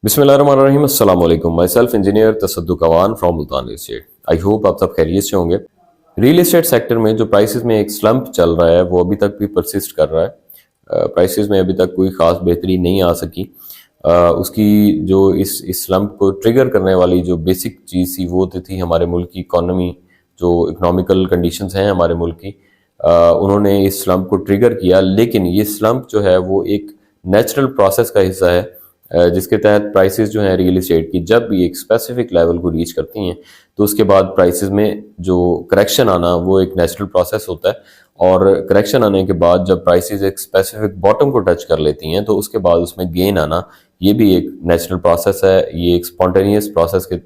बिस्मिल्लाहिर्रहमानिर्रहीम। अस्सलाम वालेकुम। Myself engineer Tasadduq Awan from Multan estate. I hope आप सब खैरियत से होंगे। रियल एस्टेट सेक्टर में जो प्राइसेस में एक स्लम्प चल रहा है वो अभी तक भी परसिस्ट कर रहा है। प्राइसेस में अभी तक कोई ख़ास बेहतरी नहीं आ सकी। उसकी जो इस स्लम्प को ट्रिगर करने वाली जो बेसिक चीज़ थी वो तो थी हमारे मुल्क की इकॉनमी, जो इकोनॉमिकल कंडीशंस हैं हमारे मुल्क की। उन्होंने इस स्लम्प को ट्रिगर किया, लेकिन ये स्लम्प जो है वो एक नेचुरल प्रोसेस का हिस्सा है, जिसके तहत प्राइसेस जो हैं रियल एस्टेट की जब भी एक स्पेसिफिक लेवल को रीच करती हैं तो उसके बाद प्राइसेस में जो करेक्शन आना वो एक नेचुरल प्रोसेस होता है। और करेक्शन आने के बाद जब प्राइसेस एक स्पेसिफिक बॉटम को टच कर लेती हैं तो उसके बाद उसमें गेन आना ये भी एक नेचुरल प्रोसेस है। ये एक स्पॉन्टेनियस प्रोसेस के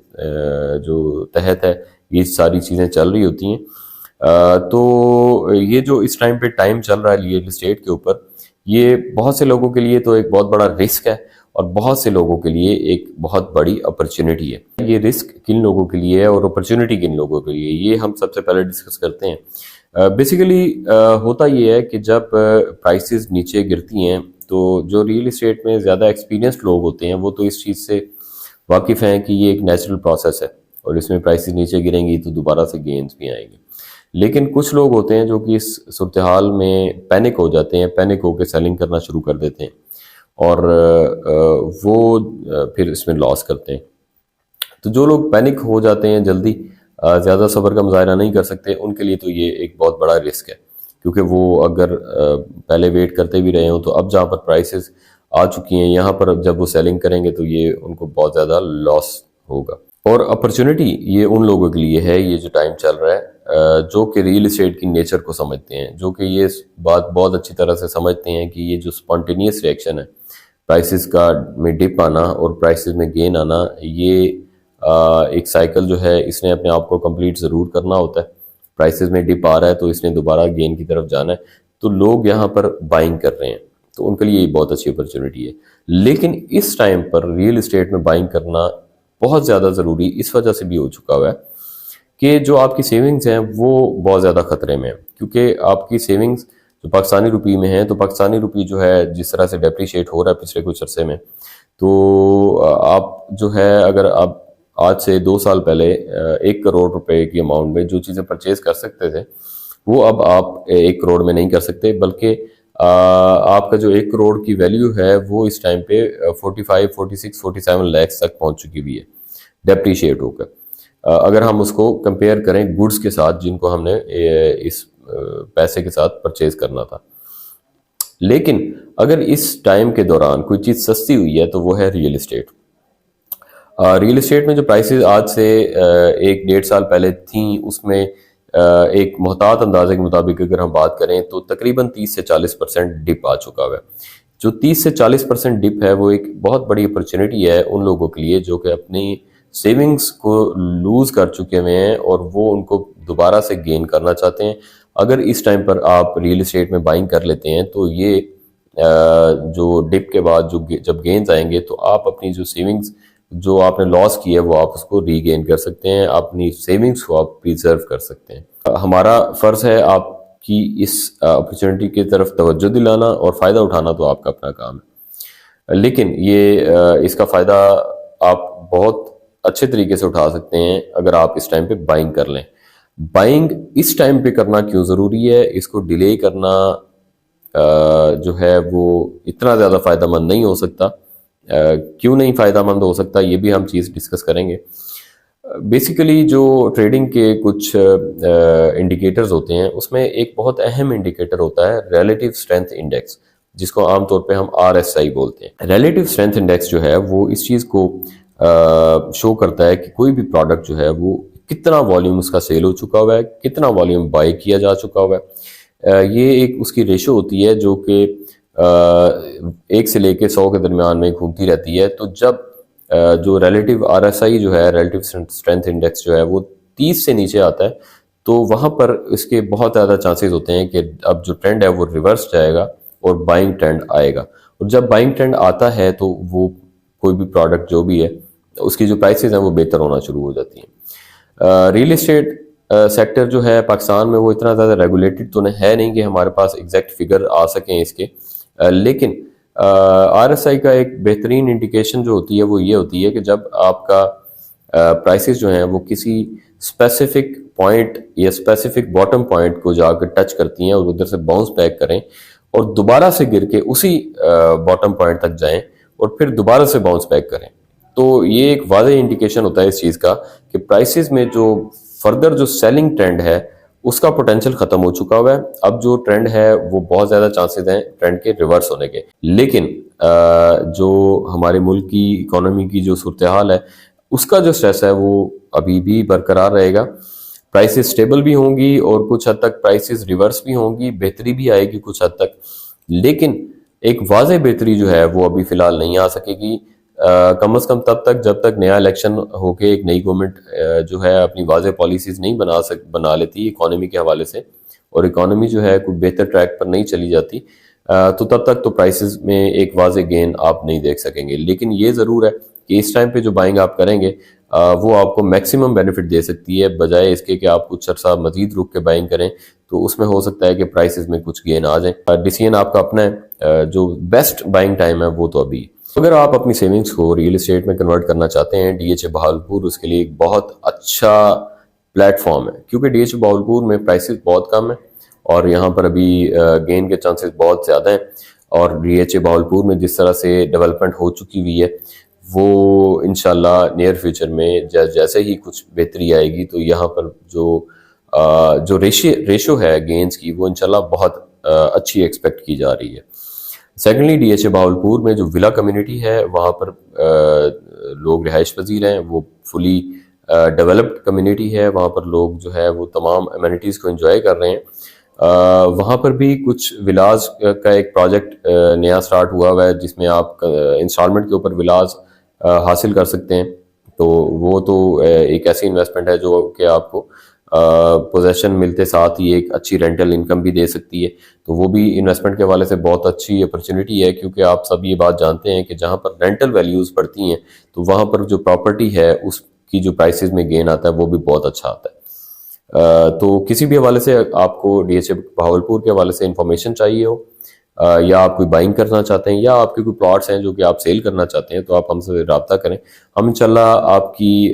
जो तहत है ये सारी चीज़ें चल रही होती हैं। तो ये जो इस टाइम पे टाइम चल रहा है रियल एस्टेट के ऊपर, ये बहुत से लोगों के लिए तो एक बहुत बड़ा रिस्क है और बहुत से लोगों के लिए एक बहुत बड़ी अपॉर्चुनिटी है। ये रिस्क किन लोगों के लिए है और अपॉर्चुनिटी किन लोगों के लिए, ये हम सबसे पहले डिस्कस करते हैं। बेसिकली होता ये है कि जब प्राइसेस नीचे गिरती हैं तो जो रियल एस्टेट में ज़्यादा एक्सपीरियंस्ड लोग होते हैं वो तो इस चीज़ से वाकिफ़ हैं कि ये एक नेचुरल प्रोसेस है और इसमें प्राइसेस नीचे गिरेंगी तो दोबारा से गेन्स भी आएंगे। लेकिन कुछ लोग होते हैं जो कि इस सूरत हाल में पैनिक हो जाते हैं, पैनिक होकर सेलिंग करना शुरू कर देते हैं और वो फिर इसमें लॉस करते हैं। तो जो लोग पैनिक हो जाते हैं जल्दी, ज़्यादा सब्र का मुजाहरा नहीं कर सकते, उनके लिए तो ये एक बहुत बड़ा रिस्क है, क्योंकि वो अगर पहले वेट करते भी रहे हों तो अब जहाँ पर प्राइसेस आ चुकी हैं यहाँ पर जब वो सेलिंग करेंगे तो ये उनको बहुत ज़्यादा लॉस होगा। और अपॉर्चुनिटी ये उन लोगों के लिए है, ये जो टाइम चल रहा है, जो कि रियल एस्टेट की नेचर को समझते हैं, जो कि ये बात बहुत अच्छी तरह से समझते हैं कि ये जो स्पॉन्टेनियस रिएक्शन है, प्राइसेस का में डिप आना और प्राइसेस में गेन आना, ये एक साइकिल जो है इसने अपने आप को कंप्लीट ज़रूर करना होता है। प्राइसेस में डिप आ रहा है तो इसने दोबारा गेन की तरफ जाना है, तो लोग यहाँ पर बाइंग कर रहे हैं, तो उनके लिए ये बहुत अच्छी अपॉर्चुनिटी है। लेकिन इस टाइम पर रियल एस्टेट में बाइंग करना बहुत ज़्यादा ज़रूरी इस वजह से भी हो चुका हुआ है कि जो आपकी सेविंग्स हैं वो बहुत ज़्यादा ख़तरे में है, क्योंकि आपकी सेविंग्स जो पाकिस्तानी रुपये में है, तो पाकिस्तानी रुपये जो है जिस तरह से डेप्रिशिएट हो रहा है पिछले कुछ अरसे में, तो आप जो है अगर आप आज से 2 साल पहले 1 करोड़ रुपए की अमाउंट में जो चीज़ें परचेज कर सकते थे वो अब आप 1 करोड़ में नहीं कर सकते, बल्कि आपका जो 1 करोड़ की वैल्यू है वो इस टाइम पे 45, 46, 47 लाख तक पहुंच चुकी हुई है डेप्रिशिएट होकर। अगर हम उसको कंपेयर करें गुड्स के साथ जिनको हमने इस पैसे के साथ परचेज करना था। लेकिन अगर इस टाइम के दौरान कोई चीज़ सस्ती हुई है तो वो है रियल एस्टेट। रियल एस्टेट में जो प्राइसेस आज से 1-1.5 साल पहले थी, उसमें एक मोहतात अंदाजे के मुताबिक अगर हम बात करें तो तकरीबन 30 से 40% डिप आ चुका हुआ है। जो 30 से 40% डिप है वो एक बहुत बड़ी अपॉर्चुनिटी है उन लोगों के लिए जो कि अपनी सेविंग्स को लूज कर चुके हुए हैं और वो उनको दोबारा से गेन करना चाहते हैं। अगर इस टाइम पर आप रियल एस्टेट में बाइंग कर लेते हैं तो ये जो डिप के बाद जो जब गेन्स आएंगे तो आप अपनी जो सेविंग्स जो आपने लॉस की है वो आप उसको रीगेन कर सकते हैं, अपनी सेविंग्स को आप प्रिजर्व कर सकते हैं। हमारा फ़र्ज़ है आपकी इस अपॉर्चुनिटी की तरफ तवज्जो दिलाना और फ़ायदा उठाना तो आपका अपना काम है। लेकिन ये इसका फ़ायदा आप बहुत अच्छे तरीके से उठा सकते हैं अगर आप इस टाइम पे बाइंग कर लें। बाइंग इस टाइम पे करना क्यों ज़रूरी है, इसको डिले करना जो है वो इतना ज़्यादा फ़ायदेमंद नहीं हो सकता। क्यों नहीं फ़ायदेमंद हो सकता ये भी हम चीज़ डिस्कस करेंगे। बेसिकली जो ट्रेडिंग के कुछ इंडिकेटर्स होते हैं उसमें एक बहुत अहम इंडिकेटर होता है रिलेटिव स्ट्रेंथ इंडेक्स, जिसको आमतौर पे हम RSI बोलते हैं। रिलेटिव स्ट्रेंथ इंडेक्स जो है वो इस चीज़ को शो करता है कि कोई भी प्रोडक्ट जो है वो कितना वॉल्यूम उसका सेल हो चुका हुआ है, कितना वॉल्यूम बाय किया जा चुका हुआ है। ये एक उसकी रेशो होती है जो कि 1 से लेके 100 के दरमियान में घूमती रहती है। तो जब जो रिलेटिव RSI जो है रिलेटिव स्ट्रेंथ इंडेक्स जो है वो 30 से नीचे आता है तो वहाँ पर इसके बहुत ज़्यादा चांसेस होते हैं कि अब जो ट्रेंड है वो रिवर्स जाएगा और बाइंग ट्रेंड आएगा। और जब बाइंग ट्रेंड आता है तो वो कोई भी प्रोडक्ट जो भी है उसकी जो प्राइसेस हैं वो बेहतर होना शुरू हो जाती हैं। रियल एस्टेट सेक्टर जो है पाकिस्तान में वो इतना ज़्यादा रेगुलेटेड तो है नहीं कि हमारे पास एग्जैक्ट फिगर आ सकें इसके, लेकिन RSI کا ایک بہترین انڈیکیشن جو ہوتی ہے وہ یہ ہوتی ہے کہ جب آپ کا پرائسز جو ہیں وہ کسی اسپیسیفک پوائنٹ یا اسپیسیفک باٹم پوائنٹ کو جا کر ٹچ کرتی ہیں اور ادھر سے باؤنس بیک کریں اور دوبارہ سے گر کے اسی باٹم پوائنٹ تک جائیں اور پھر دوبارہ سے باؤنس بیک کریں، تو یہ ایک واضح انڈیکیشن ہوتا ہے اس چیز کا کہ پرائسز میں جو فردر جو سیلنگ ٹرینڈ ہے اس کا پوٹینشیل ختم ہو چکا ہوا ہے. اب جو ٹرینڈ ہے وہ بہت زیادہ چانسز ہیں ٹرینڈ کے ریورس ہونے کے. لیکن جو ہمارے ملک کی اکانومی کی جو صورتحال ہے اس کا جو سٹریس ہے وہ ابھی بھی برقرار رہے گا. پرائسز سٹیبل بھی ہوں گی اور کچھ حد تک پرائسز ریورس بھی ہوں گی، بہتری بھی آئے گی کچھ حد تک، لیکن ایک واضح بہتری جو ہے وہ ابھی فی الحال نہیں آ سکے گی کم از کم تب تک جب تک نیا الیکشن ہو کے ایک نئی گورنمنٹ جو ہے اپنی واضح پالیسیز نہیں بنا لیتی اکانومی کے حوالے سے، اور اکانومی جو ہے کوئی بہتر ٹریک پر نہیں چلی جاتی، تو تب تک تو پرائسز میں ایک واضح گین آپ نہیں دیکھ سکیں گے. لیکن یہ ضرور ہے کہ اس ٹائم پہ جو بائنگ آپ کریں گے وہ آپ کو میکسیمم بینیفٹ دے سکتی ہے، بجائے اس کے کہ آپ کچھ عرصہ مزید رک کے بائنگ کریں تو اس میں ہو سکتا ہے کہ پرائسز میں کچھ گین آ جائیں. ڈیسیژن آپ کا اپنا ہے، جو بیسٹ بائنگ ٹائم ہے وہ تو ابھی. اگر آپ اپنی سیونگز کو ریئل اسٹیٹ میں کنورٹ کرنا چاہتے ہیں، DHA بہاولپور اس کے لیے ایک بہت اچھا پلیٹ فارم ہے، کیونکہ DHA بہاولپور میں پرائسز بہت کم ہیں اور یہاں پر ابھی گین کے چانسز بہت زیادہ ہیں. اور DHA بہاولپور میں جس طرح سے ڈیولپمنٹ ہو چکی ہوئی ہے وہ انشاءاللہ نیئر فیوچر میں جیسے ہی کچھ بہتری آئے گی تو یہاں پر جو ریشو ہے گینز کی وہ انشاءاللہ بہت اچھی ایکسپیکٹ کی جا رہی ہے. سیکنڈلی DHA بہاولپور میں جو ولا کمیونٹی ہے وہاں پر لوگ رہائش پذیر ہیں، وہ فلی ڈیولپڈ کمیونٹی ہے، وہاں پر لوگ جو ہے وہ تمام ایمینٹیز کو انجوائے کر رہے ہیں. وہاں پر بھی کچھ ولاز کا ایک پروجیکٹ نیا سٹارٹ ہوا ہے جس میں آپ انسٹالمنٹ کے اوپر ولاز حاصل کر سکتے ہیں، تو وہ تو ایک ایسی انویسٹمنٹ ہے جو کہ آپ کو پوزیشن ملتے ساتھ ہی ایک اچھی رینٹل انکم بھی دے سکتی ہے. تو وہ بھی انویسٹمنٹ کے حوالے سے بہت اچھی اپرچونٹی ہے، کیونکہ آپ سب یہ بات جانتے ہیں کہ جہاں پر رینٹل ویلیوز بڑھتی ہیں تو وہاں پر جو پراپرٹی ہے اس کی جو پرائسز میں گین آتا ہے وہ بھی بہت اچھا آتا ہے. تو کسی بھی حوالے سے آپ کو DHA بہاولپور کے حوالے سے انفارمیشن چاہیے ہو، یا آپ کوئی بائنگ کرنا چاہتے ہیں یا آپ کے کوئی پلاٹس ہیں جو کہ آپ سیل کرنا چاہتے ہیں، تو آپ ہم سے رابطہ کریں. ہم انشاءاللہ آپ کی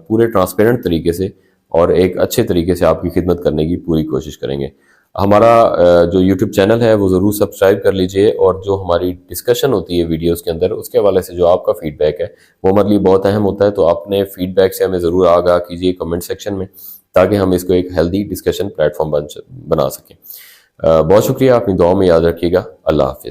پورے ٹرانسپیرنٹ طریقے سے اور ایک اچھے طریقے سے آپ کی خدمت کرنے کی پوری کوشش کریں گے. ہمارا جو یوٹیوب چینل ہے وہ ضرور سبسکرائب کر لیجئے، اور جو ہماری ڈسکشن ہوتی ہے ویڈیوز کے اندر اس کے حوالے سے جو آپ کا فیڈ بیک ہے وہ ہمارے لیے بہت اہم ہوتا ہے. تو اپنے فیڈ بیک سے ہمیں ضرور آگاہ کیجئے کمنٹ سیکشن میں، تاکہ ہم اس کو ایک ہیلدی ڈسکشن پلیٹ فارم بنا سکیں. بہت شکریہ، اپنی دعاؤں میں یاد رکھیے گا. اللہ حافظ.